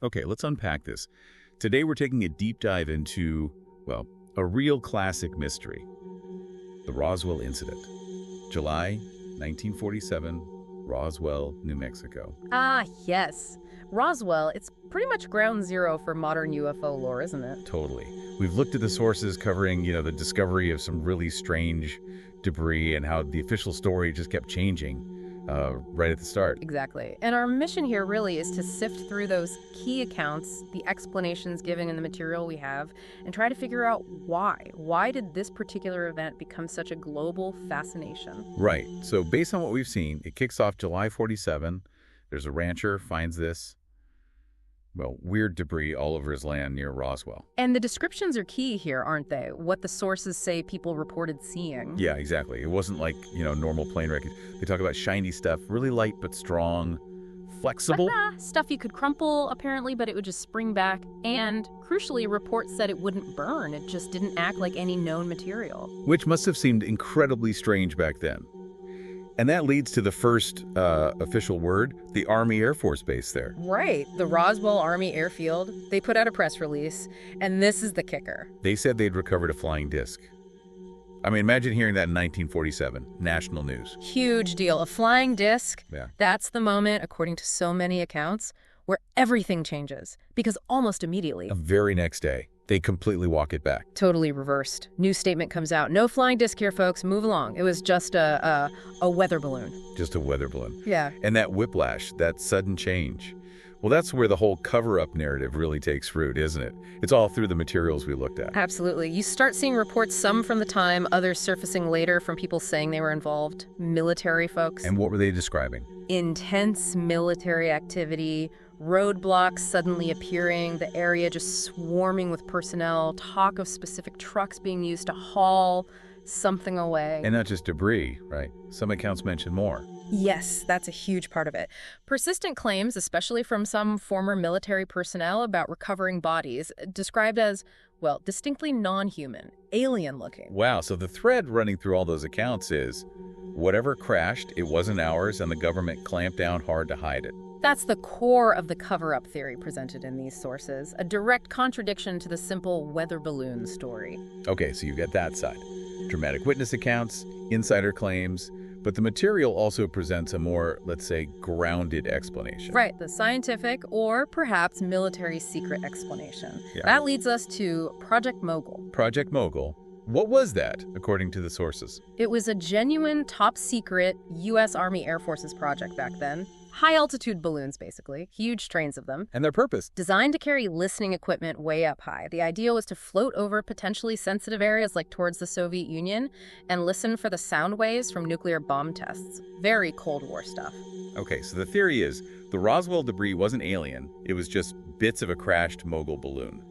Okay, let's unpack this. Today we're taking a deep dive into, well, a real classic mystery. The Roswell incident. July 1947, Roswell, New Mexico. Ah, yes. Roswell, it's pretty much ground zero for modern UFO lore, isn't it? Totally. We've looked at the sources covering, the discovery of some really strange debris and how the official story just kept changing right at the start. Exactly. And our mission here really is to sift through those key accounts, the explanations given in the material we have, and try to figure out why. Why did this particular event become such a global fascination? Right. So based on what we've seen, it kicks off July 47. There's a rancher finds this, weird debris all over his land near Roswell. And the descriptions are key here, aren't they? What the sources say people reported seeing. Yeah, exactly. It wasn't like, normal plane wreckage. They talk about shiny stuff, really light but strong, flexible. Stuff you could crumple, apparently, but it would just spring back. And, crucially, reports said it wouldn't burn. It just didn't act like any known material. Which must have seemed incredibly strange back then. And that leads to the first official word, the Army Air Force Base there. Right. The Roswell Army Airfield. They put out a press release, and this is the kicker. They said they'd recovered a flying disc. I mean, imagine hearing that in 1947, national news. Huge deal. A flying disc. Yeah. That's the moment, according to so many accounts, where everything changes. Because almost immediately. The very next day, they completely walk it back. Totally reversed. New statement comes out. No flying disc here, folks. Move along. It was just a weather balloon. Just a weather balloon. Yeah. And that whiplash, that sudden change. Well, that's where the whole cover-up narrative really takes root, isn't it? It's all through the materials we looked at. Absolutely. You start seeing reports, some from the time, others surfacing later from people saying they were involved. Military folks. And what were they describing? Intense military activity, roadblocks suddenly appearing, the area just swarming with personnel, talk of specific trucks being used to haul something away. And not just debris, right? Some accounts mention more. Yes, that's a huge part of it. Persistent claims, especially from some former military personnel, about recovering bodies, described as, distinctly non-human, alien-looking. Wow, so the thread running through all those accounts is, whatever crashed, it wasn't ours, and the government clamped down hard to hide it. That's the core of the cover-up theory presented in these sources, a direct contradiction to the simple weather balloon story. Okay, so you get that side. Dramatic witness accounts, insider claims, but the material also presents a more, let's say, grounded explanation. Right, the scientific or perhaps military secret explanation. Yeah. That leads us to Project Mogul. Project Mogul. What was that, according to the sources? It was a genuine, top-secret U.S. Army Air Forces project back then. High-altitude balloons, basically. Huge trains of them. And their purpose? Designed to carry listening equipment way up high. The idea was to float over potentially sensitive areas like towards the Soviet Union and listen for the sound waves from nuclear bomb tests. Very Cold War stuff. Okay, so the theory is the Roswell debris wasn't alien. It was just bits of a crashed Mogul balloon.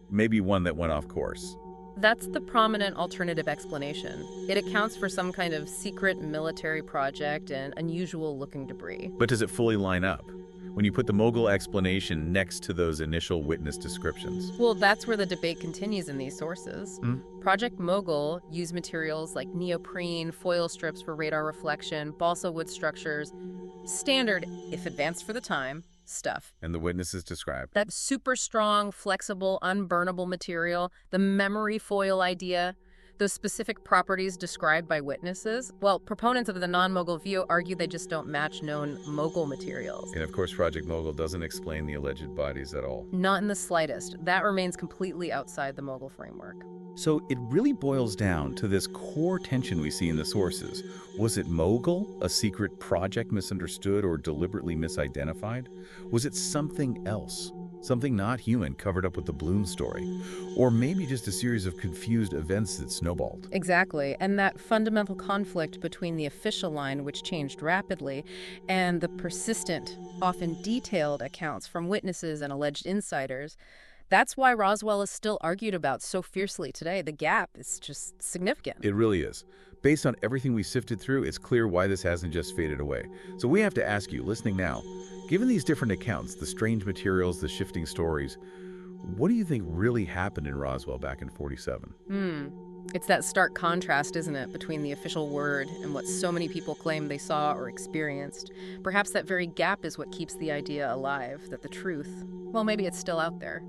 Maybe one that went off course. That's the prominent alternative explanation. It accounts for some kind of secret military project and unusual-looking debris. But does it fully line up? When you put the Mogul explanation next to those initial witness descriptions? Well, that's where the debate continues in these sources. Project Mogul used materials like neoprene, foil strips for radar reflection, balsa wood structures, standard, if advanced for the time, stuff. And the witnesses described? That super strong, flexible, unburnable material, the memory foil idea, those specific properties described by witnesses. Well, proponents of the non-Mogul view argue they just don't match known Mogul materials. And of course, Project Mogul doesn't explain the alleged bodies at all. Not in the slightest. That remains completely outside the Mogul framework. So it really boils down to this core tension we see in the sources. Was it Mogul, a secret project misunderstood or deliberately misidentified? Was it something else? Something not human covered up with the balloon story? Or maybe just a series of confused events that snowballed? Exactly. And that fundamental conflict between the official line, which changed rapidly, and the persistent, often detailed accounts from witnesses and alleged insiders, that's why Roswell is still argued about so fiercely today. The gap is just significant. It really is. Based on everything we sifted through, it's clear why this hasn't just faded away. So we have to ask you, listening now, given these different accounts, the strange materials, the shifting stories, what do you think really happened in Roswell back in '47? It's that stark contrast, isn't it, between the official word and what so many people claim they saw or experienced. Perhaps that very gap is what keeps the idea alive, that the truth, well, maybe it's still out there.